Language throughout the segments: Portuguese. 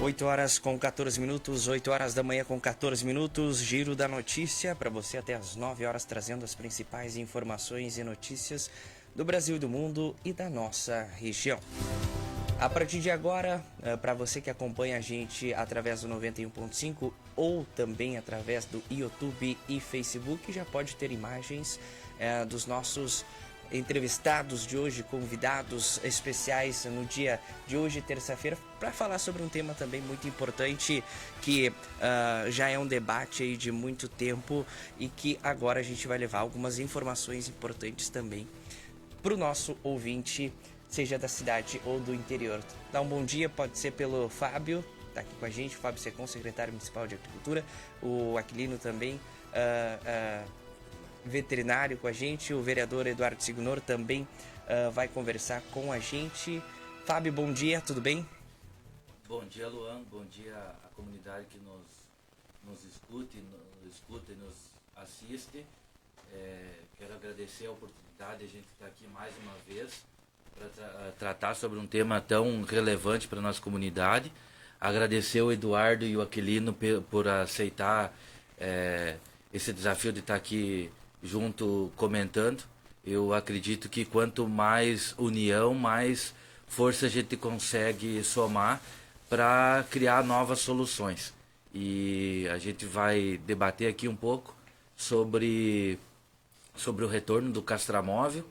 8 horas com 14 minutos, 8 horas da manhã com 14 minutos, giro da notícia para você até as 9 horas, trazendo as principais informações e notícias do Brasil e do mundo e da nossa região. A partir de agora, para você que acompanha a gente através do 91.5 ou também através do YouTube e Facebook, já pode ter imagens dos nossos entrevistados de hoje, convidados especiais no dia de hoje, terça-feira, para falar sobre um tema também muito importante que já é um debate aí de muito tempo e que agora a gente vai levar algumas informações importantes também para o nosso ouvinte, seja da cidade ou do interior. Dá um bom dia, pode ser pelo Fábio, tá aqui com a gente, o Fábio Secom, secretário municipal de agricultura, o Aquilino também, veterinário com a gente, o vereador Eduardo Signor também vai conversar com a gente. Fábio, bom dia, tudo bem? Bom dia, Luan, bom dia à comunidade que nos escuta e nos assiste. Quero agradecer a oportunidade de a gente estar aqui mais uma vez para tratar sobre um tema tão relevante para a nossa comunidade. Agradecer o Eduardo e o Aquilino por aceitar esse desafio de estar aqui junto comentando. Eu acredito que quanto mais união, mais força a gente consegue somar para criar novas soluções. E a gente vai debater aqui um pouco sobre o retorno do castramóvel,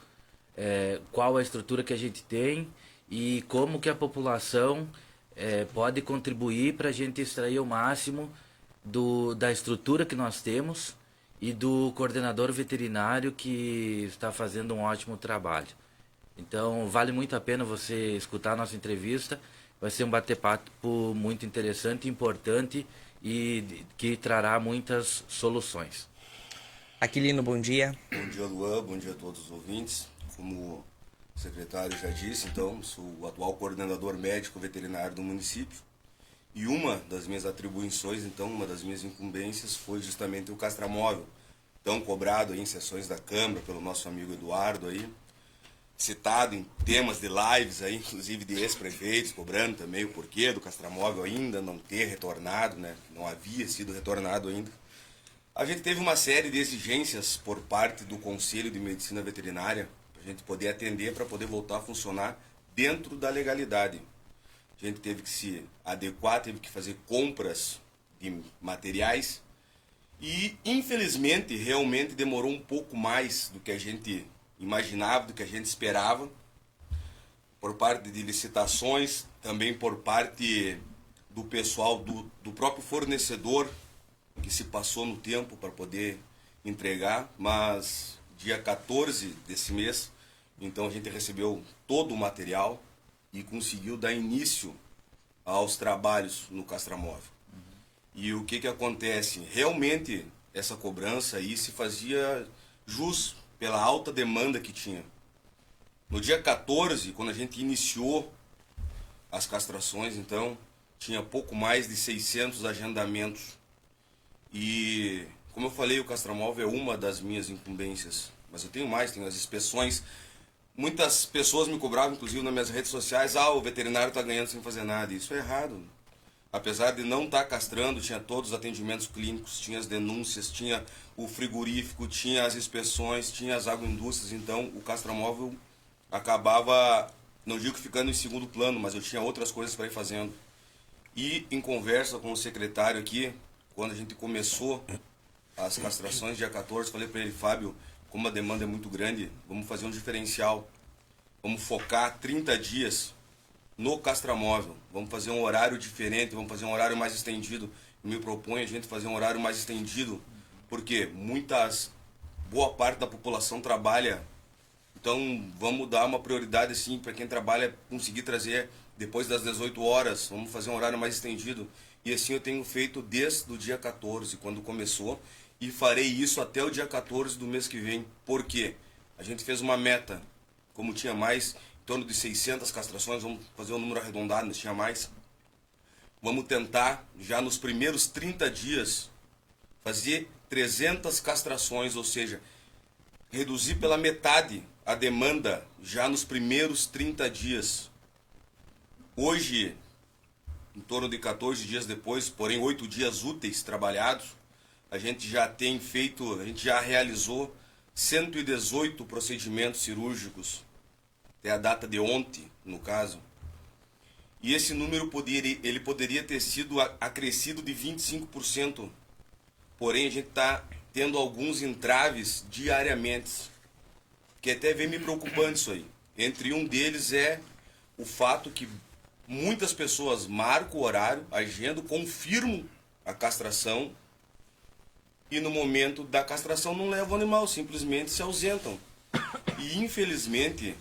qual a estrutura que a gente tem e como que a população pode contribuir para a gente extrair o máximo da estrutura que nós temos e do coordenador veterinário que está fazendo um ótimo trabalho. Então, vale muito a pena você escutar a nossa entrevista. Vai ser um bate-papo muito interessante, importante e que trará muitas soluções. Aquilino, bom dia. Bom dia, Luan. Bom dia a todos os ouvintes. Como o secretário já disse, então, sou o atual coordenador médico veterinário do município. E uma das minhas atribuições, então, uma das minhas incumbências foi justamente o castramóvel, tão cobrado aí em sessões da Câmara pelo nosso amigo Eduardo aí, citado em temas de lives aí, inclusive de ex-prefeitos, cobrando também o porquê do castramóvel ainda não ter retornado, né? Não havia sido retornado ainda. A gente teve uma série de exigências por parte do Conselho de Medicina Veterinária para a gente poder atender, para poder voltar a funcionar dentro da legalidade. A gente teve que se adequar, teve que fazer compras de materiais e, infelizmente, realmente demorou um pouco mais do que a gente imaginava, do que a gente esperava, por parte de licitações, também por parte do pessoal, do próprio fornecedor, que se passou no tempo para poder entregar, mas dia 14 desse mês, então a gente recebeu todo o material e conseguiu dar início aos trabalhos no castramóvel. E o que acontece? Realmente essa cobrança aí se fazia jus pela alta demanda que tinha. No dia 14, quando a gente iniciou as castrações, então, tinha pouco mais de 600 agendamentos. E, como eu falei, o castramóvel é uma das minhas incumbências. Mas eu tenho mais, tenho as inspeções. Muitas pessoas me cobravam, inclusive nas minhas redes sociais, o veterinário está ganhando sem fazer nada. Isso é errado. Apesar de não estar castrando, tinha todos os atendimentos clínicos, tinha as denúncias, tinha o frigorífico, tinha as inspeções, tinha as agroindústrias. Então, o castramóvel acabava, não digo que ficando em segundo plano, mas eu tinha outras coisas para ir fazendo. E, em conversa com o secretário aqui, quando a gente começou as castrações, dia 14, falei para ele, Fábio, como a demanda é muito grande, vamos fazer um diferencial. Vamos focar 30 dias no castramóvel. Vamos fazer um horário diferente, vamos fazer um horário mais estendido. Eu me proponho a gente fazer um horário mais estendido, porque boa parte da população trabalha. Então, vamos dar uma prioridade assim para quem trabalha, conseguir trazer depois das 18 horas. Vamos fazer um horário mais estendido. E assim eu tenho feito desde o dia 14, quando começou, e farei isso até o dia 14 do mês que vem. Por quê? A gente fez uma meta, como tinha mais, em torno de 600 castrações, vamos fazer um número arredondado, mas tinha mais. Vamos tentar, já nos primeiros 30 dias, fazer 300 castrações, ou seja, reduzir pela metade a demanda já nos primeiros 30 dias. Hoje, em torno de 14 dias depois, porém 8 dias úteis trabalhados, a gente já realizou 118 procedimentos cirúrgicos, até a data de ontem, no caso. E esse número poderia ter sido acrescido de 25%, porém a gente está tendo alguns entraves diariamente, que até vem me preocupando isso aí. Entre um deles é o fato que muitas pessoas marcam o horário, agendam, confirmam a castração e no momento da castração não levam o animal, simplesmente se ausentam. E infelizmente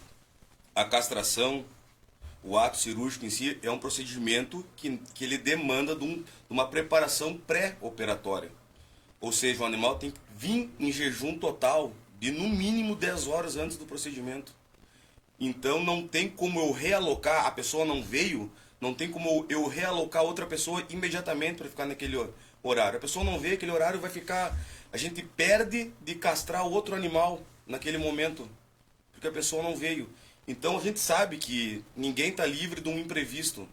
a castração, o ato cirúrgico em si, é um procedimento que ele demanda de uma preparação pré-operatória. Ou seja, o animal tem que vir em jejum total de no mínimo 10 horas antes do procedimento. Então não tem como eu realocar, a pessoa não veio, não tem como eu realocar outra pessoa imediatamente para ficar naquele horário. A pessoa não veio, aquele horário vai ficar... A gente perde de castrar outro animal naquele momento, porque a pessoa não veio. Então a gente sabe que ninguém está livre de um imprevisto.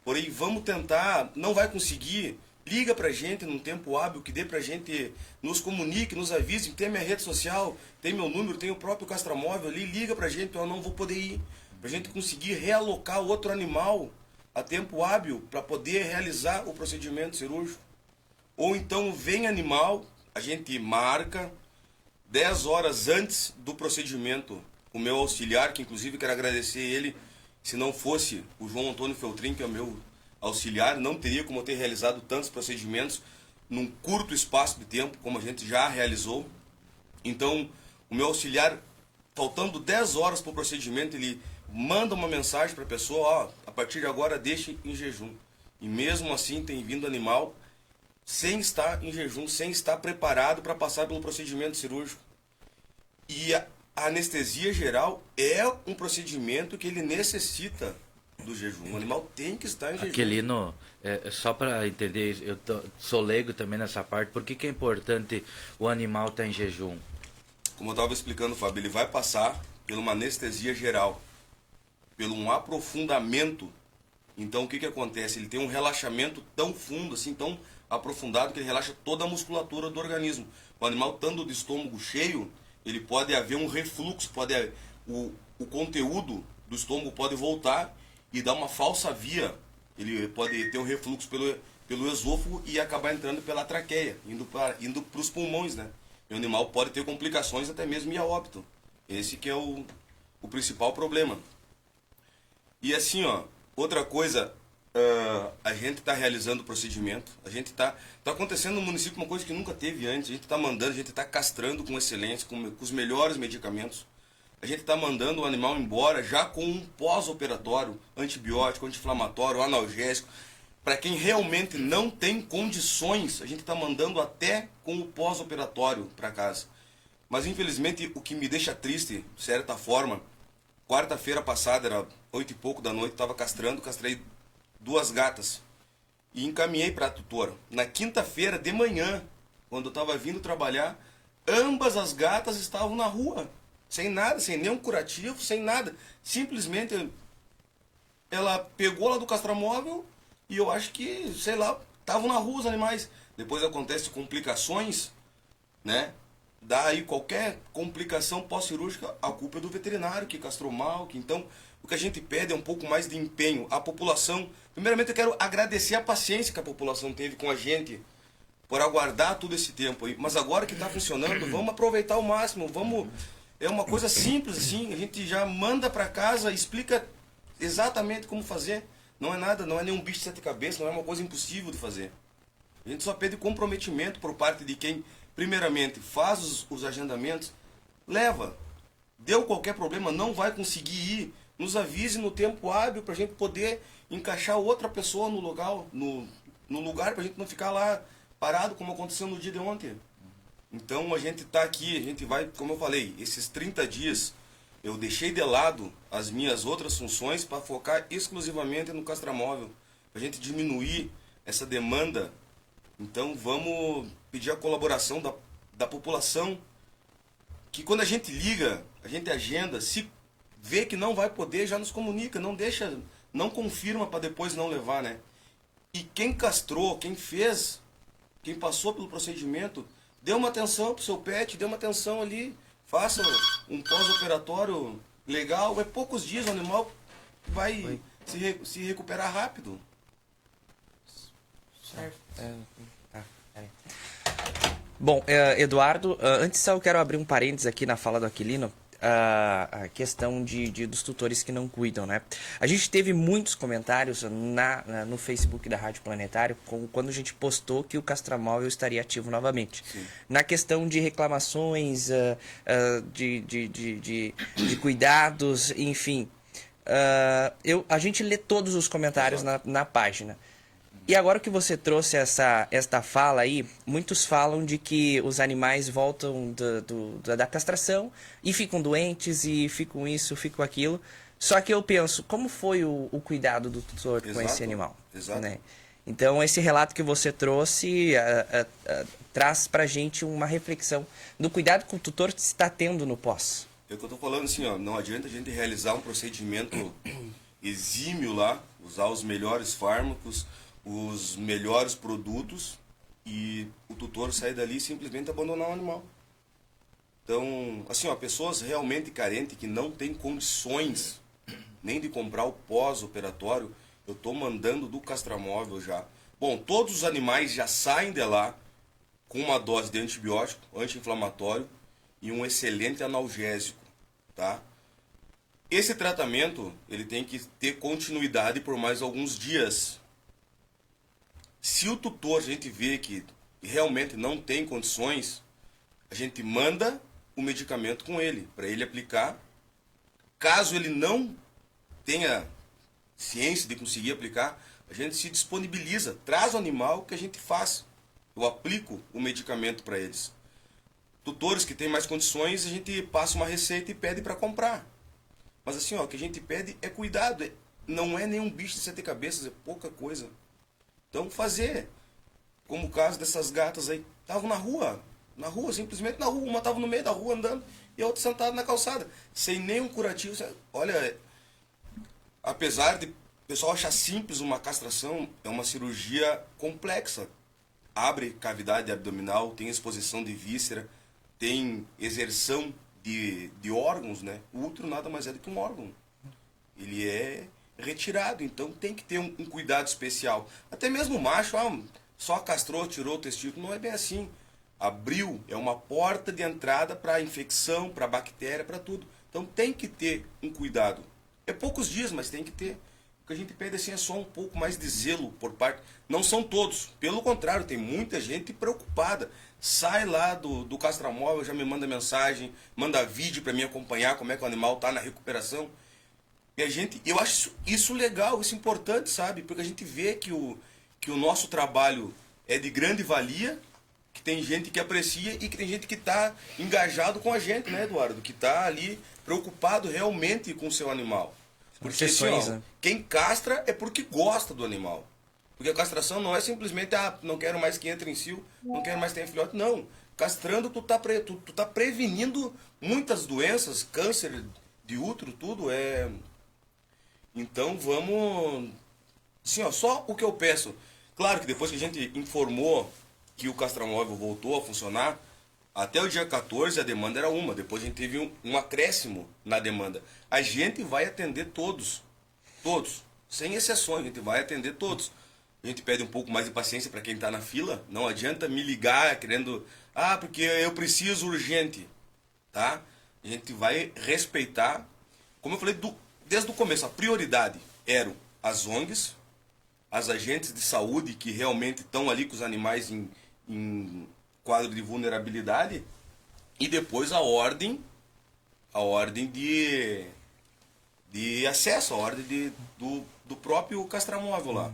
Porém, vamos tentar, não vai conseguir, liga pra gente num tempo hábil, que dê pra gente, nos comunique, nos avise, tem minha rede social, tem meu número, tem o próprio castramóvel ali, liga pra gente, eu não vou poder ir. Pra gente conseguir realocar outro animal a tempo hábil para poder realizar o procedimento cirúrgico. Ou então vem animal, a gente marca 10 horas antes do procedimento. O meu auxiliar, que inclusive quero agradecer ele, se não fosse o João Antônio Feltrin, que é o meu auxiliar, não teria como eu ter realizado tantos procedimentos num curto espaço de tempo, como a gente já realizou. Então, o meu auxiliar, faltando 10 horas para o procedimento, ele manda uma mensagem para a pessoa, ó, a partir de agora deixe em jejum. E mesmo assim tem vindo animal sem estar em jejum, sem estar preparado para passar pelo procedimento cirúrgico. E a anestesia geral é um procedimento que ele necessita do jejum. O animal tem que estar em jejum. Aquelino, só para entender, sou leigo também nessa parte, por que é importante o animal estar em jejum? Como eu estava explicando, Fábio, ele vai passar por uma anestesia geral, pelo um aprofundamento. Então o que acontece? Ele tem um relaxamento tão fundo, assim, tão aprofundado, que ele relaxa toda a musculatura do organismo. O animal, estando de estômago cheio, ele pode haver um refluxo, o conteúdo do estômago pode voltar e dar uma falsa via. Ele pode ter um refluxo pelo esôfago e acabar entrando pela traqueia, indo para os pulmões, né? E o animal pode ter complicações, até mesmo ir a óbito. Esse que é o principal problema. E assim, ó, outra coisa, a gente está realizando o procedimento, a gente tá acontecendo no município uma coisa que nunca teve antes, a gente está mandando, a gente está castrando com excelência, com os melhores medicamentos. A gente está mandando o animal embora já com um pós-operatório, antibiótico, anti-inflamatório, analgésico. Para quem realmente não tem condições, a gente está mandando até com o pós-operatório para casa. Mas infelizmente o que me deixa triste, de certa forma, quarta-feira passada, era 8 e pouco da noite, estava castrei 2 gatas e encaminhei para a tutora. Na quinta-feira de manhã, quando eu estava vindo trabalhar, ambas as gatas estavam na rua. Sem nada, sem nenhum curativo, sem nada. Simplesmente ela pegou lá do castramóvel e eu acho que, sei lá, estavam na rua os animais. Depois acontece complicações, né? Daí qualquer complicação pós-cirúrgica, a culpa é do veterinário que castrou mal. Então, o que a gente pede é um pouco mais de empenho. A população, primeiramente eu quero agradecer a paciência que a população teve com a gente por aguardar todo esse tempo aí. Mas agora que está funcionando, vamos aproveitar ao máximo, vamos... É uma coisa simples assim, a gente já manda para casa, explica exatamente como fazer. Não é nada, não é nenhum bicho de 7 cabeças, não é uma coisa impossível de fazer. A gente só pede comprometimento por parte de quem, primeiramente, faz os agendamentos, leva. Deu qualquer problema, não vai conseguir ir, nos avise no tempo hábil para a gente poder encaixar outra pessoa no lugar, para a gente não ficar lá parado como aconteceu no dia de ontem. Então a gente está aqui, a gente vai, como eu falei, esses 30 dias eu deixei de lado as minhas outras funções para focar exclusivamente no castramóvel, para a gente diminuir essa demanda. Então vamos pedir a colaboração da população, que quando a gente liga, a gente agenda, se vê que não vai poder, já nos comunica, não deixa, não confirma para depois não levar, né? E quem castrou, quem fez, quem passou pelo procedimento, dê uma atenção pro seu pet, dê uma atenção ali, faça um pós-operatório legal, é poucos dias, o animal vai se recuperar rápido. Certo. Bom, Eduardo, antes só eu quero abrir um parênteses aqui na fala do Aquilino, a questão dos tutores que não cuidam, né? A gente teve muitos comentários no Facebook da Rádio Planetário quando a gente postou que o castramóvel estaria ativo novamente. Sim. Na questão de reclamações, de cuidados, enfim. A gente lê todos os comentários na página. E agora que você trouxe esta fala aí, muitos falam de que os animais voltam da castração e ficam doentes e ficam isso, ficam aquilo. Só que eu penso, como foi o cuidado do tutor com esse animal? Exato. Né? Então, esse relato que você trouxe traz pra gente uma reflexão do cuidado que o tutor está tendo no pós. É o que eu tô falando assim, ó, não adianta a gente realizar um procedimento exímio lá, usar os melhores fármacos, os melhores produtos e o tutor sair dali e simplesmente abandonar o animal. Então, assim, ó, pessoas realmente carentes que não têm condições nem de comprar o pós-operatório, eu estou mandando do castramóvel já. Bom, todos os animais já saem de lá com uma dose de antibiótico, anti-inflamatório e um excelente analgésico, tá? Esse tratamento, ele tem que ter continuidade por mais alguns dias. Se o tutor, a gente vê que realmente não tem condições, a gente manda o medicamento com ele, para ele aplicar. Caso ele não tenha ciência de conseguir aplicar, a gente se disponibiliza, traz o animal que a gente faz. Eu aplico o medicamento para eles. Tutores que têm mais condições, a gente passa uma receita e pede para comprar. Mas assim, ó, o que a gente pede é cuidado, não é nenhum bicho de 7 cabeças, é pouca coisa. Então fazer, como o caso dessas gatas aí, estavam na rua, simplesmente na rua, uma estava no meio da rua andando e a outra sentada na calçada, sem nenhum curativo. Olha, apesar de o pessoal achar simples uma castração, é uma cirurgia complexa. Abre cavidade abdominal, tem exposição de víscera, tem exersão de órgãos, né? O útero nada mais é do que um órgão. Ele é retirado, então tem que ter um cuidado especial. Até mesmo o macho, só castrou, tirou o testículo, não é bem assim. Abriu, é uma porta de entrada para infecção, para bactéria, para tudo. Então tem que ter um cuidado. É poucos dias, mas tem que ter. O que a gente pede assim é só um pouco mais de zelo por parte. Não são todos, pelo contrário, tem muita gente preocupada. Sai lá do castramóvel, já me manda mensagem, manda vídeo para mim acompanhar como é que o animal está na recuperação. E eu acho isso legal, isso importante, sabe? Porque a gente vê que o nosso trabalho é de grande valia, que tem gente que aprecia e que tem gente que está engajado com a gente, né, Eduardo? Que está ali preocupado realmente com o seu animal. Porque assim, ó, quem castra é porque gosta do animal. Porque a castração não é simplesmente, não quero mais que entre em cio, não quero mais ter filhote. Não. Castrando, tu tá prevenindo muitas doenças, câncer de útero, tudo. Então vamos... Assim, ó, só o que eu peço. Claro que depois que a gente informou que o castramóvel voltou a funcionar, até o dia 14 a demanda era uma. Depois a gente teve um acréscimo na demanda. A gente vai atender todos. Todos. Sem exceções, a gente vai atender todos. A gente pede um pouco mais de paciência para quem está na fila. Não adianta me ligar querendo... porque eu preciso urgente. Tá? A gente vai respeitar. Como eu falei desde o começo, a prioridade eram as ONGs, as agentes de saúde que realmente estão ali com os animais em quadro de vulnerabilidade, e depois a ordem de acesso, a ordem do próprio castramóvel lá.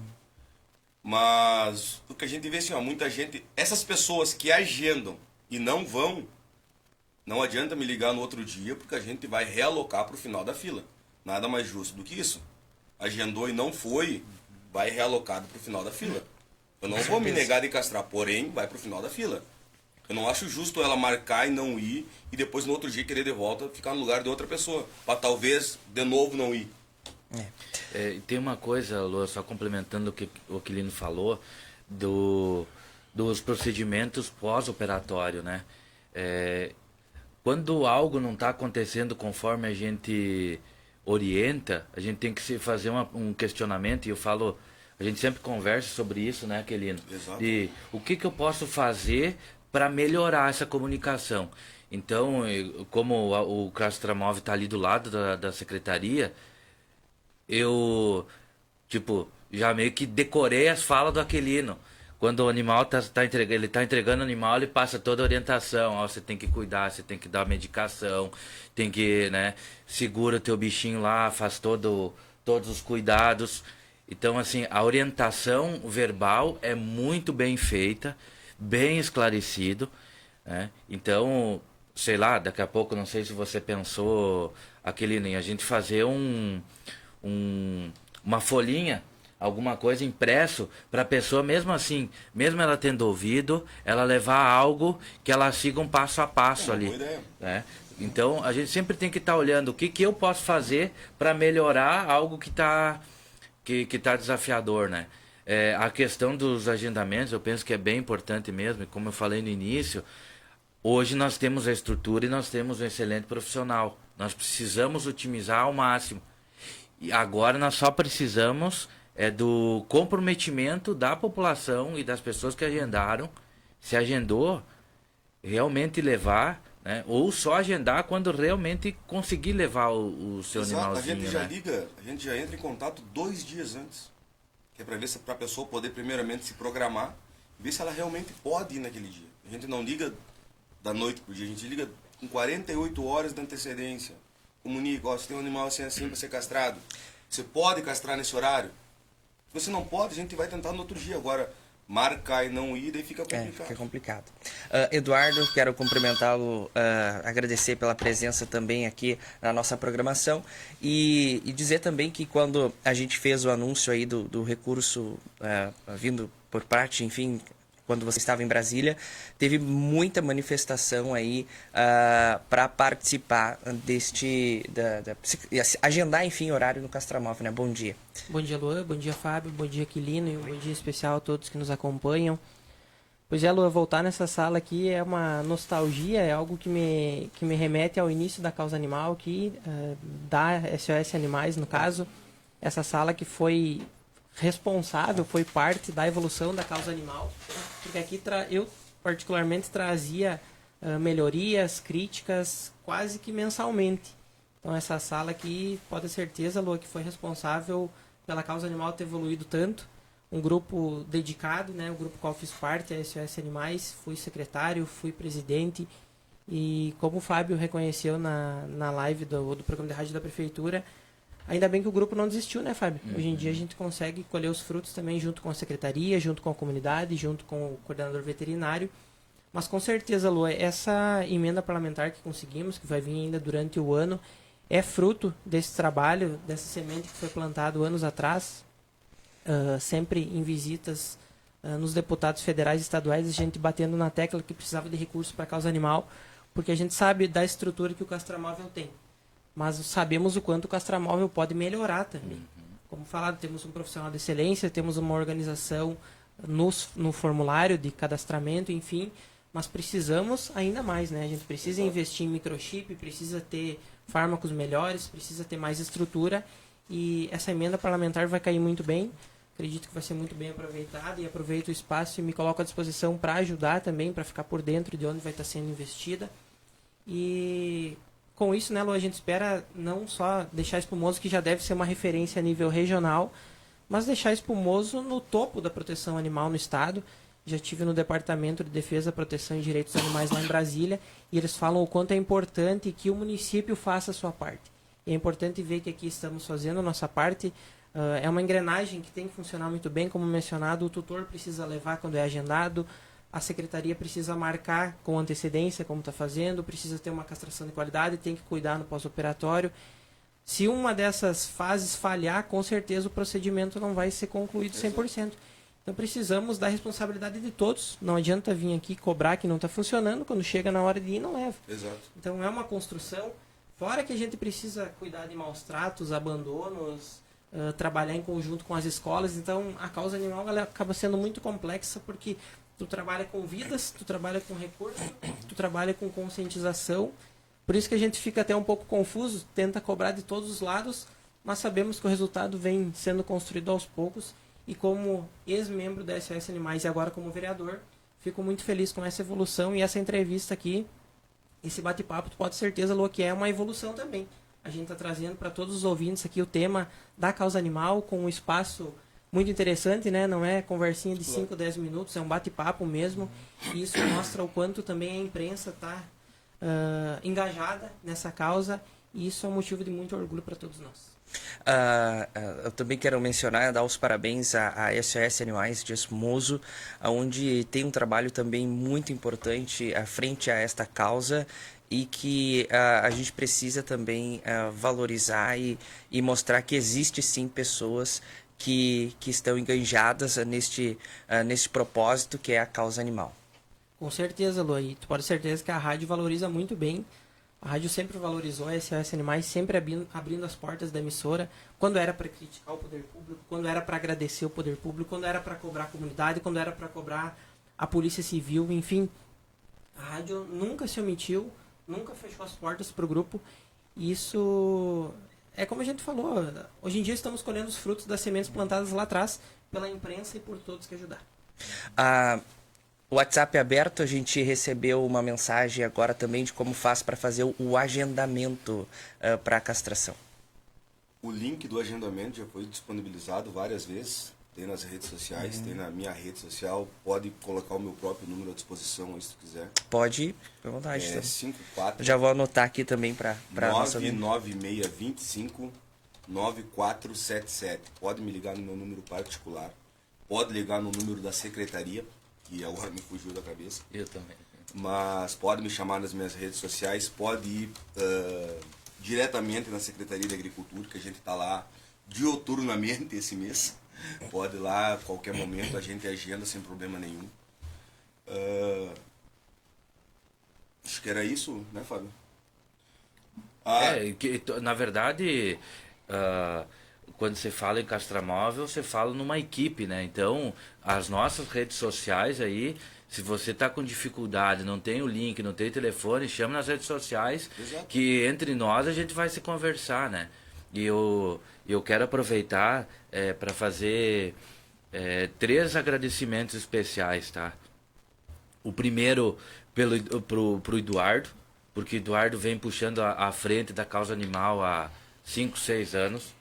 Mas o que a gente vê assim, muita gente, essas pessoas que agendam e não vão, não adianta me ligar no outro dia, porque a gente vai realocar para o final da fila. Nada mais justo do que isso. Agendou e não foi, vai realocado para o final da fila. Eu não vou me negar de castrar, porém vai para o final da fila. Eu não acho justo ela marcar e não ir, e depois no outro dia querer de volta ficar no lugar de outra pessoa, para talvez de novo não ir. Tem uma coisa, Lua, só complementando o que o Aquilino falou, dos procedimentos pós-operatório, né? Quando algo não está acontecendo conforme a gente orienta, a gente tem que se fazer um questionamento, e eu falo, a gente sempre conversa sobre isso, né, Aquilino? Exato. De o que eu posso fazer para melhorar essa comunicação. Então, como o Castramov está ali do lado da secretaria, eu, tipo, já meio que decorei as falas do Aquilino. Quando o animal ele tá entregando o animal, ele passa toda a orientação. Ó, você tem que cuidar, você tem que dar medicação, tem que, né, segura o teu bichinho lá, faz todos os cuidados. Então, assim, a orientação verbal é muito bem feita, bem esclarecido, né? Então, sei lá, daqui a pouco, não sei se você pensou, Aquilino, em a gente fazer uma folhinha, alguma coisa impresso para a pessoa, mesmo assim, mesmo ela tendo ouvido, ela levar algo que ela siga um passo a passo ali, né? Então a gente sempre tem que estar olhando o que eu posso fazer para melhorar algo que tá desafiador, né? A questão dos agendamentos, eu penso que é bem importante mesmo, e como eu falei no início, hoje nós temos a estrutura e nós temos um excelente profissional, nós precisamos otimizar ao máximo. E agora nós só precisamos do comprometimento da população e das pessoas que agendaram. Se agendou, realmente levar, né? Ou só agendar quando realmente conseguir levar o seu animalzinho. A gente já liga, a gente já entra em contato 2 dias antes. Que é para ver se para a pessoa poder primeiramente se programar, ver se ela realmente pode ir naquele dia. A gente não liga da noite pro dia, a gente liga com 48 horas de antecedência. Comunica, ó, se tem um animal assim para ser castrado, você pode castrar nesse horário? Se você não pode, a gente vai tentar no outro dia. Agora, marcar e não ir, daí fica complicado. Fica complicado. Eduardo, quero cumprimentá-lo, agradecer pela presença também aqui na nossa programação e dizer também que quando a gente fez o anúncio aí do recurso vindo por parte, enfim, quando você estava em Brasília, teve muita manifestação aí para participar agendar, enfim, horário no Castramov, né? Bom dia. Bom dia, Luan. Bom dia, Fábio. Bom dia, Aquilino. E um bom dia especial a todos que nos acompanham. Pois é, Luan, voltar nessa sala aqui é uma nostalgia, é algo que me remete ao início da Causa Animal, que da SOS Animais, no caso. Essa sala que foi responsável, foi parte da evolução da Causa Animal, porque aqui eu particularmente trazia melhorias, críticas quase que mensalmente. Então essa sala aqui, pode ter certeza, Lua, que foi responsável pela Causa Animal ter evoluído tanto. Um grupo dedicado, né, o grupo qual fiz parte, a SOS Animais, fui secretário, fui presidente, e como o Fábio reconheceu na live do programa de rádio da Prefeitura, ainda bem que o grupo não desistiu, né, Fábio? Hoje em dia a gente consegue colher os frutos também junto com a secretaria, junto com a comunidade, junto com o coordenador veterinário. Mas com certeza, Lu, essa emenda parlamentar que conseguimos, que vai vir ainda durante o ano, é fruto desse trabalho, dessa semente que foi plantado anos atrás, sempre em visitas nos deputados federais e estaduais, a gente batendo na tecla que precisava de recursos para a causa animal, porque a gente sabe da estrutura que o castramóvel tem. Mas sabemos o quanto o castramóvel pode melhorar também. Como falado, temos um profissional de excelência, temos uma organização no formulário de cadastramento, enfim, mas precisamos ainda mais, né? A gente precisa investir em microchip, precisa ter fármacos melhores, precisa ter mais estrutura, e essa emenda parlamentar vai cair muito bem. Acredito que vai ser muito bem aproveitada, e aproveito o espaço e me coloco à disposição para ajudar também, para ficar por dentro de onde vai estar sendo investida. E com isso, né, Lu, a gente espera não só deixar Espumoso, que já deve ser uma referência a nível regional, mas deixar Espumoso no topo da proteção animal no estado. Já estive no Departamento de Defesa, Proteção e Direitos dos Animais lá em Brasília, e eles falam o quanto é importante que o município faça a sua parte. E é importante ver que aqui estamos fazendo a nossa parte. É uma engrenagem que tem que funcionar muito bem, como mencionado, o tutor precisa levar quando é agendado, a secretaria precisa marcar com antecedência como está fazendo, precisa ter uma castração de qualidade, tem que cuidar no pós-operatório. Se uma dessas fases falhar, com certeza o procedimento não vai ser concluído 100%. Então precisamos da responsabilidade de todos. Não adianta vir aqui cobrar que não está funcionando, quando chega na hora de ir não leva. Exato. Então é uma construção, fora que a gente precisa cuidar de maus tratos, abandonos, trabalhar em conjunto com as escolas. Então, a causa animal ela acaba sendo muito complexa porque tu trabalha com vidas, tu trabalha com recursos, tu trabalha com conscientização. Por isso que a gente fica até um pouco confuso, tenta cobrar de todos os lados, mas sabemos que o resultado vem sendo construído aos poucos. E como ex-membro da SOS Animais e agora como vereador, fico muito feliz com essa evolução e essa entrevista aqui, esse bate-papo, tu pode ter certeza, Lua, que é uma evolução também. A gente está trazendo para todos os ouvintes aqui o tema da causa animal, com um espaço muito interessante, né? Não é conversinha de 5, 10 minutos, é um bate-papo mesmo. E isso mostra o quanto também a imprensa está engajada nessa causa, e isso é um motivo de muito orgulho para todos nós. Eu também quero mencionar, dar os parabéns à SOS Animais de Esmoso, onde tem um trabalho também muito importante à frente a esta causa, e que a gente precisa também valorizar e mostrar que existe sim pessoas que estão engajadas neste propósito que é a causa animal. Com certeza, Lu, e tu pode ter certeza que a rádio valoriza muito bem. A rádio sempre valorizou a SOS Animais, sempre abrindo as portas da emissora, quando era para criticar o poder público, quando era para agradecer o poder público, quando era para cobrar a comunidade, quando era para cobrar a Polícia Civil, enfim. A rádio nunca se omitiu, nunca fechou as portas para o grupo. E isso é como a gente falou, hoje em dia estamos colhendo os frutos das sementes plantadas lá atrás pela imprensa e por todos que ajudaram. O WhatsApp é aberto, a gente recebeu uma mensagem agora também de como faz para fazer o agendamento para a castração. O link do agendamento já foi disponibilizado várias vezes, tem nas redes sociais, tem na minha rede social, pode colocar o meu próprio número à disposição aí, se tu quiser. Pode, fica à vontade. É 54... Já vou anotar aqui também para nossa... 99625 9477. Pode me ligar no meu número particular, pode ligar no número da secretaria, que agora me fugiu da cabeça. Eu também. Mas pode me chamar nas minhas redes sociais, pode ir diretamente na Secretaria de Agricultura, que a gente está lá dioturnamente esse mês. Pode ir lá a qualquer momento, a gente agenda sem problema nenhum. Acho que era isso, né, Fábio? Na verdade, quando você fala em castramóvel, você fala numa equipe, né? Então, as nossas redes sociais aí, se você está com dificuldade, não tem o link, não tem o telefone, chama nas redes sociais. Exato. Que entre nós a gente vai se conversar, né? E eu quero aproveitar para fazer 3 agradecimentos especiais, tá? O primeiro pro Eduardo, porque o Eduardo vem puxando a frente da causa animal há 5, 6 anos.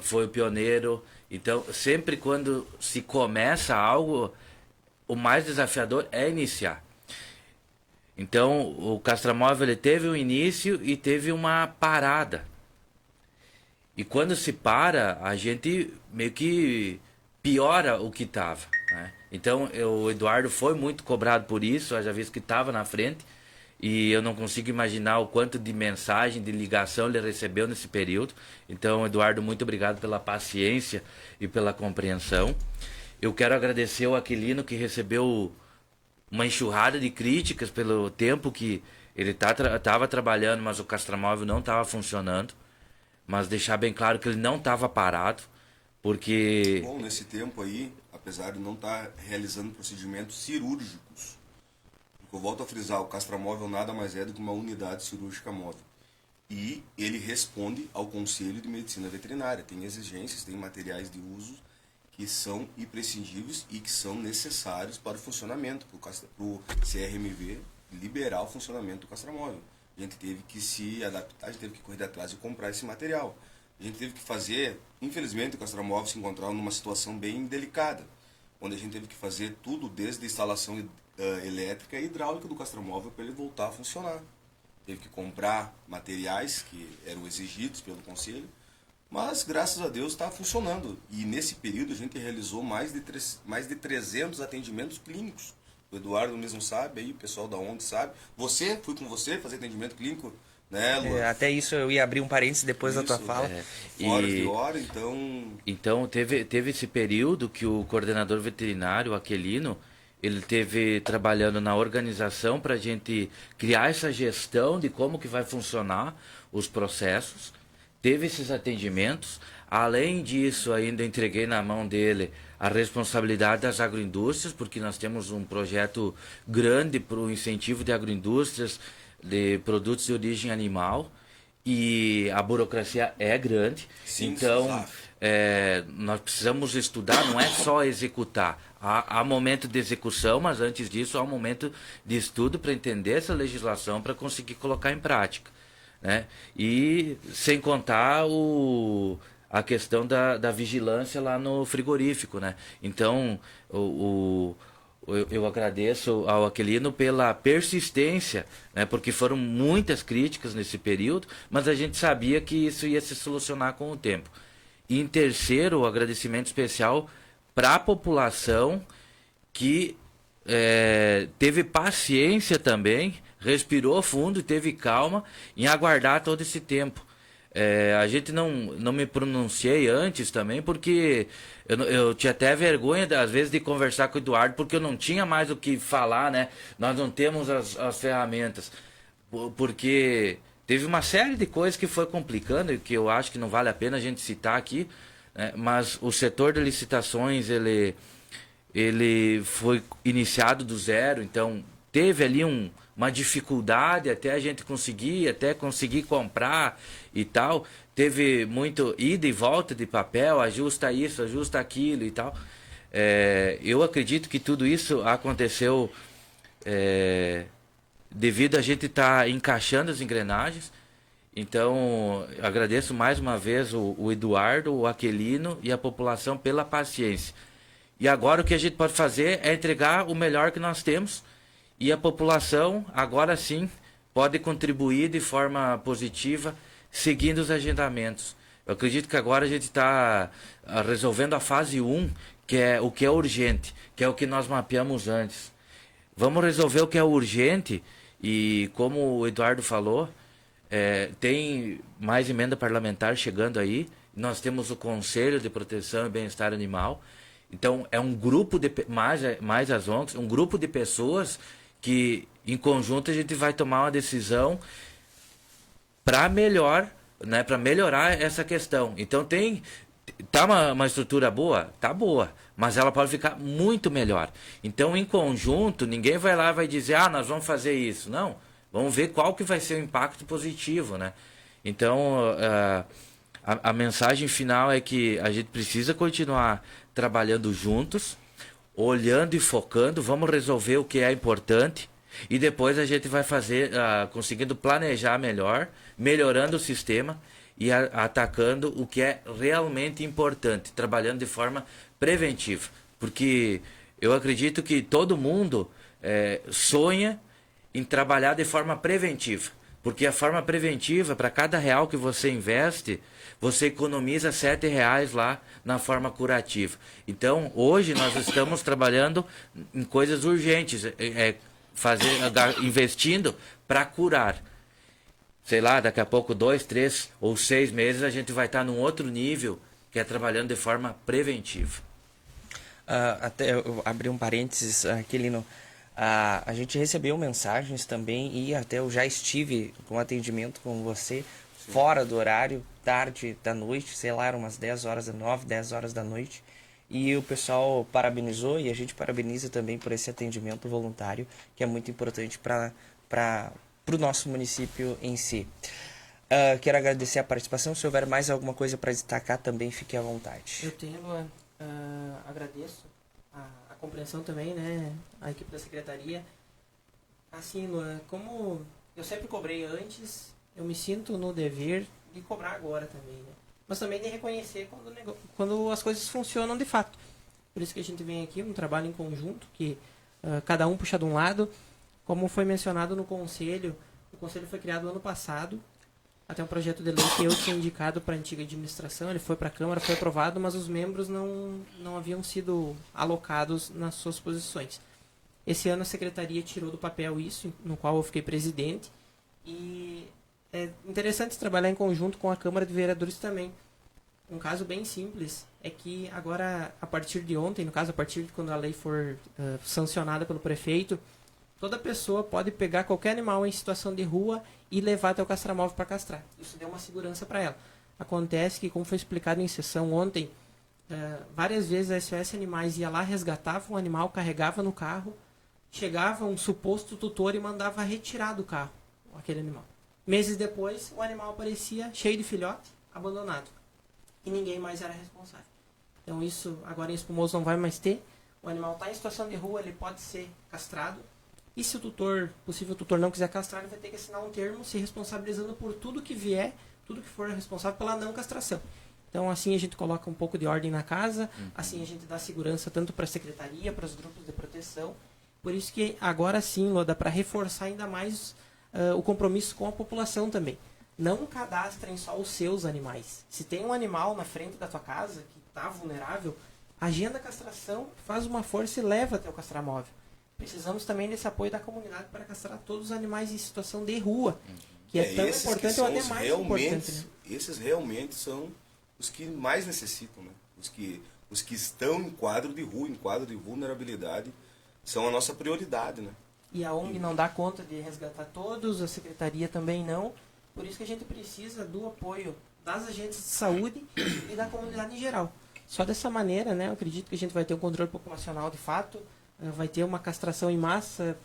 Foi o pioneiro. Então, sempre quando se começa algo, o mais desafiador é iniciar. Então, o castramóvel ele teve um início e teve uma parada. E quando se para, a gente meio que piora o que estava, né? Então, o Eduardo foi muito cobrado por isso, haja visto que estava na frente. E eu não consigo imaginar o quanto de mensagem, de ligação ele recebeu nesse período. Então, Eduardo, muito obrigado pela paciência e pela compreensão. Eu quero agradecer ao Aquilino, que recebeu uma enxurrada de críticas pelo tempo que ele estava trabalhando, mas o castramóvel não estava funcionando. Mas deixar bem claro que ele não estava parado, porque... Bom, nesse tempo aí, apesar de não estar realizando procedimentos cirúrgicos, eu volto a frisar, o castramóvel nada mais é do que uma unidade cirúrgica móvel. E ele responde ao Conselho de Medicina Veterinária. Tem exigências, tem materiais de uso que são imprescindíveis e que são necessários para o funcionamento, para o CRMV liberar o funcionamento do castramóvel. A gente teve que se adaptar, a gente teve que correr atrás e comprar esse material. A gente teve que fazer, infelizmente o castramóvel se encontrava numa situação bem delicada, onde a gente teve que fazer tudo desde a instalação elétrica e hidráulica do castramóvel para ele voltar a funcionar. Teve que comprar materiais que eram exigidos pelo Conselho, mas graças a Deus está funcionando. E nesse período a gente realizou mais de 300 atendimentos clínicos. O Eduardo mesmo sabe, aí o pessoal da ONG sabe. Fui com você fazer atendimento clínico, né, Luan? Até isso eu ia abrir um parênteses depois da tua fala. Fora de hora, então... Então teve esse período que o coordenador veterinário, o Aquilino, ele teve trabalhando na organização para a gente criar essa gestão de como que vai funcionar os processos. Teve esses atendimentos. Além disso, ainda entreguei na mão dele a responsabilidade das agroindústrias, porque nós temos um projeto grande para o incentivo de agroindústrias de produtos de origem animal, e a burocracia é grande. Sim, então nós precisamos estudar, não é só executar. Há momento de execução, mas antes disso há um momento de estudo para entender essa legislação, para conseguir colocar em prática, né? E sem contar a questão da vigilância lá no frigorífico, né? Então, eu agradeço ao Aquilino pela persistência, né? Porque foram muitas críticas nesse período, mas a gente sabia que isso ia se solucionar com o tempo. E em terceiro, o agradecimento especial para a população que teve paciência também, respirou fundo e teve calma em aguardar todo esse tempo. A gente não me pronunciei antes também, porque eu tinha até vergonha, às vezes, de conversar com o Eduardo, porque eu não tinha mais o que falar, né? Nós não temos as ferramentas. Porque teve uma série de coisas que foi complicando e que eu acho que não vale a pena a gente citar aqui, né? Mas o setor de licitações, ele foi iniciado do zero, então teve ali uma dificuldade até a gente conseguir comprar e tal. Teve muito ida e volta de papel, ajusta isso, ajusta aquilo e tal. Eu acredito que tudo isso aconteceu devido a gente estar encaixando as engrenagens. Então, agradeço mais uma vez o Eduardo, o Aquilino e a população pela paciência. E agora o que a gente pode fazer é entregar o melhor que nós temos, e a população, agora sim, pode contribuir de forma positiva, seguindo os agendamentos. Eu acredito que agora a gente está resolvendo a fase 1, que é o que é urgente, que é o que nós mapeamos antes. Vamos resolver o que é urgente, e como o Eduardo falou, tem mais emenda parlamentar chegando aí. Nós temos o Conselho de Proteção e Bem-Estar Animal. Então, é um grupo de mais as ONGs, um grupo de pessoas que, em conjunto, a gente vai tomar uma decisão para melhorar essa questão. Então, tá uma estrutura boa? Tá boa, mas ela pode ficar muito melhor. Então, em conjunto, ninguém vai lá e vai dizer, nós vamos fazer isso. Não, vamos ver qual que vai ser o impacto positivo, né? Então, a mensagem final é que a gente precisa continuar trabalhando juntos, olhando e focando, vamos resolver o que é importante, e depois a gente vai fazer, conseguindo planejar melhor, melhorando o sistema e atacando o que é realmente importante, trabalhando de forma preventiva. Porque eu acredito que todo mundo sonha em trabalhar de forma preventiva. Porque a forma preventiva, para cada real que você investe, você economiza R$7 lá na forma curativa. Então, hoje nós estamos trabalhando em coisas urgentes, investindo para curar. Sei lá, daqui a pouco 2, 3 ou 6 meses a gente vai estar num outro nível, que é trabalhando de forma preventiva. Até eu abri um parênteses, Aquilino. A gente recebeu mensagens também, e até eu já estive com atendimento com você, sim, fora do horário, tarde da noite, sei lá, eram umas 10 horas da 9, 10 horas da noite, e o pessoal parabenizou, e a gente parabeniza também por esse atendimento voluntário, que é muito importante para o nosso município em si. Quero agradecer a participação. Se houver mais alguma coisa para destacar, também fique à vontade. Eu tenho, agradeço a compreensão também, né, a equipe da secretaria. Assim, Luan, como eu sempre cobrei antes, eu me sinto no dever de cobrar agora também, né? Mas também de reconhecer quando as coisas funcionam de fato. Por isso que a gente vem aqui, um trabalho em conjunto, que cada um puxa de um lado. Como foi mencionado no Conselho, o Conselho foi criado ano passado, até um projeto de lei que eu tinha indicado para a antiga administração, ele foi para a Câmara, foi aprovado, mas os membros não haviam sido alocados nas suas posições. Esse ano a Secretaria tirou do papel isso, no qual eu fiquei presidente, e é interessante trabalhar em conjunto com a Câmara de Vereadores também. Um caso bem simples é que agora, a partir de ontem, no caso, a partir de quando a lei for sancionada pelo prefeito, toda pessoa pode pegar qualquer animal em situação de rua e levar até o castramóvel para castrar. Isso deu uma segurança para ela. Acontece que, como foi explicado em sessão ontem, várias vezes a SOS Animais ia lá, resgatava um animal, carregava no carro, chegava um suposto tutor e mandava retirar do carro aquele animal. Meses depois, o animal aparecia cheio de filhote, abandonado. E ninguém mais era responsável. Então isso agora em Espumoso não vai mais ter. O animal está em situação de rua, ele pode ser castrado. E se o possível tutor não quiser castrar, ele vai ter que assinar um termo se responsabilizando por tudo que vier, tudo que for responsável pela não castração. Então assim a gente coloca um pouco de ordem na casa, assim a gente dá segurança tanto para a secretaria, para os grupos de proteção. Por isso que agora sim, Lô, dá para reforçar ainda mais o compromisso com a população também. Não cadastrem só os seus animais. Se tem um animal na frente da tua casa que está vulnerável, agenda a castração, faz uma força e leva até o castramóvel. Precisamos também desse apoio da comunidade para castrar todos os animais em situação de rua, que é tão importante ou até mais importante. Né? Esses realmente são os que mais necessitam, né? Os que estão em quadro de rua, em quadro de vulnerabilidade, são a nossa prioridade, né? E a ONG não dá conta de resgatar todos, a secretaria também não. Por isso que a gente precisa do apoio das agentes de saúde e da comunidade em geral. Só dessa maneira, né, eu acredito que a gente vai ter um controle populacional de fato, vai ter uma castração em massa.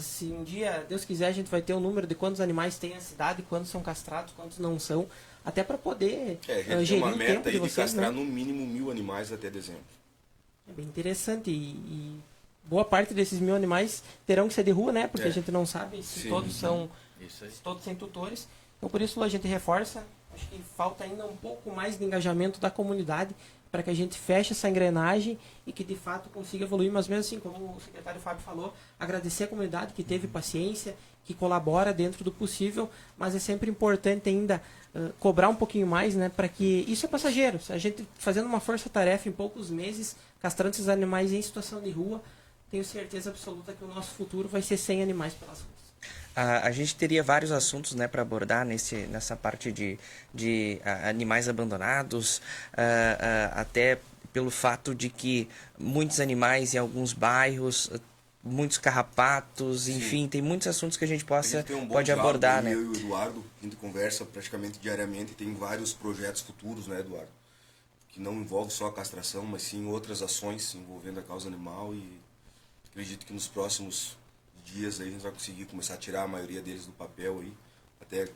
Se um dia, Deus quiser, a gente vai ter um número de quantos animais tem na cidade, quantos são castrados, quantos não são, até para poder a gente gerir tem uma o meta tempo aí de de vocês, castrar né? no mínimo 1.000 animais até dezembro. É bem interessante e boa parte desses 1.000 animais terão que ser de rua, né? Porque a gente não sabe se todos são, se todos têm tutores. Então por isso a gente reforça. Acho que falta ainda um pouco mais de engajamento da comunidade para que a gente feche essa engrenagem e que de fato consiga evoluir. Mas mesmo assim, como o secretário Fábio falou, agradecer a comunidade que teve paciência, que colabora dentro do possível, mas é sempre importante ainda cobrar um pouquinho mais, né? Para que isso é passageiro. A gente fazendo uma força-tarefa em poucos meses, castrando esses animais em situação de rua, tenho certeza absoluta que o nosso futuro vai ser sem animais pelas ruas. A gente teria vários assuntos, né, para abordar nessa parte de animais abandonados, até pelo fato de que muitos animais em alguns bairros, muitos carrapatos, enfim, tem muitos assuntos que a gente pode abordar, né? Eu e o Eduardo, a gente conversa praticamente diariamente, tem vários projetos futuros, né, Eduardo? Que não envolve só a castração, mas sim outras ações envolvendo a causa animal, e acredito que nos próximos dias aí a gente vai conseguir começar a tirar a maioria deles do papel aí, até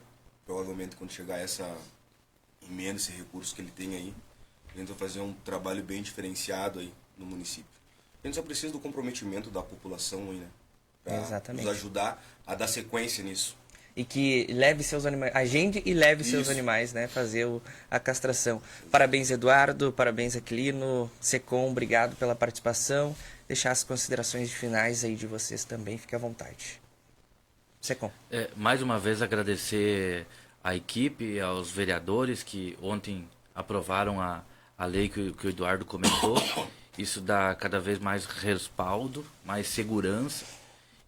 provavelmente quando chegar essa emenda, esse recurso que ele tem aí, a gente vai fazer um trabalho bem diferenciado aí no município. A gente só precisa do comprometimento da população aí, né? Para nos ajudar a dar sequência nisso. E que leve seus animais, agende e leve seus animais, né? Fazer a castração. Parabéns, Eduardo, parabéns, Aquilino, Secom, obrigado pela participação. Deixar as considerações finais aí de vocês também, fique à vontade. Secom. Mais uma vez agradecer à equipe, aos vereadores que ontem aprovaram a lei que o Eduardo comentou. Isso dá cada vez mais respaldo, mais segurança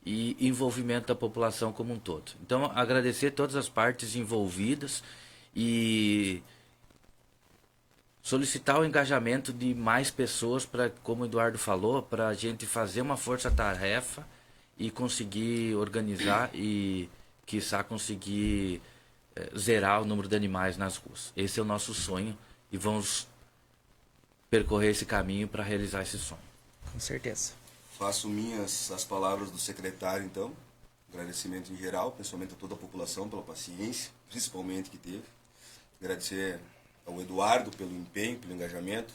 e envolvimento da população como um todo. Então, agradecer todas as partes envolvidas e solicitar o engajamento de mais pessoas para, como o Eduardo falou, para a gente fazer uma força-tarefa e conseguir organizar e, quiçá, conseguir zerar o número de animais nas ruas. Esse é o nosso sonho e vamos percorrer esse caminho para realizar esse sonho. Com certeza. Faço minhas as palavras do secretário, então. Agradecimento em geral, principalmente a toda a população pela paciência, principalmente que teve. Agradecer ao Eduardo pelo empenho, pelo engajamento,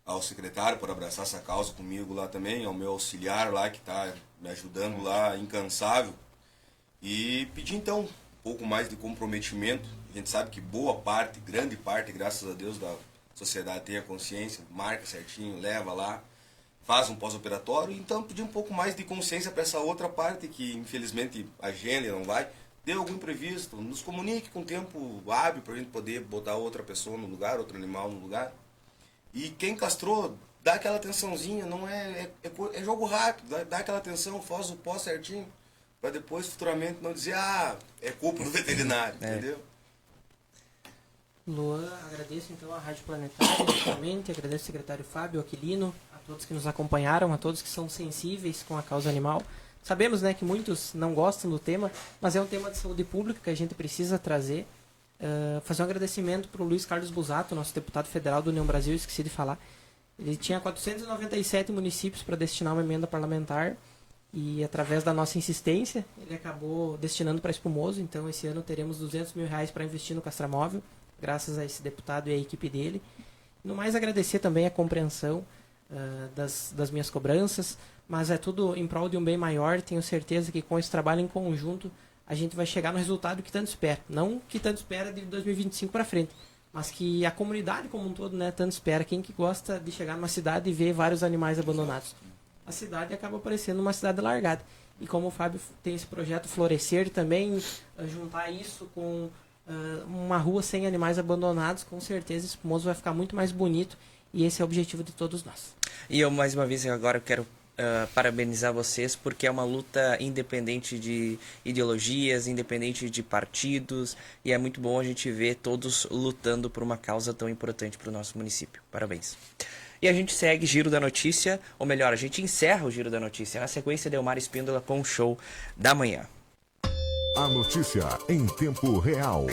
ao secretário por abraçar essa causa comigo lá também, ao meu auxiliar lá que está me ajudando lá, incansável. E pedir então um pouco mais de comprometimento. A gente sabe que boa parte, grande parte, graças a Deus, da sociedade tem a consciência, marca certinho, leva lá, faz um pós-operatório. Então pedir um pouco mais de consciência para essa outra parte que infelizmente agenda não vai. Deu algum imprevisto, nos comunique com tempo hábil para a gente poder botar outra pessoa no lugar, outro animal no lugar. E quem castrou, dá aquela atençãozinha, não é jogo rápido, dá aquela atenção, faz o pós certinho, para depois futuramente não dizer, é culpa do veterinário, entendeu? Luan, agradeço então a Rádio Planetária, novamente, agradeço ao secretário Fábio, Aquilino, a todos que nos acompanharam, a todos que são sensíveis com a causa animal. Sabemos, né, que muitos não gostam do tema, mas é um tema de saúde pública que a gente precisa trazer. fazer um agradecimento para o Luiz Carlos Busato, nosso deputado federal do União Brasil, esqueci de falar. Ele tinha 497 municípios para destinar uma emenda parlamentar e, através da nossa insistência, ele acabou destinando para Espumoso. Então, esse ano teremos R$200 mil para investir no Castramóvel, graças a esse deputado e a equipe dele. No mais, agradecer também a compreensão das minhas cobranças, mas é tudo em prol de um bem maior. Tenho certeza que com esse trabalho em conjunto a gente vai chegar no resultado que tanto espera. Não que tanto espera de 2025 para frente, mas que a comunidade como um todo, né, tanto espera. Quem que gosta de chegar numa cidade e ver vários animais abandonados? A cidade acaba parecendo uma cidade largada. E como o Fábio tem esse projeto Florescer também, juntar isso com uma rua sem animais abandonados, com certeza Espumoso vai ficar muito mais bonito, e esse é o objetivo de todos nós. E eu, mais uma vez, agora quero parabenizar vocês, porque é uma luta independente de ideologias, independente de partidos, e é muito bom a gente ver todos lutando por uma causa tão importante para o nosso município. Parabéns. E a gente segue Giro da Notícia, ou melhor, a gente encerra o Giro da Notícia. Na sequência, Delmar Espíndola com o Show da Manhã. A notícia em tempo real.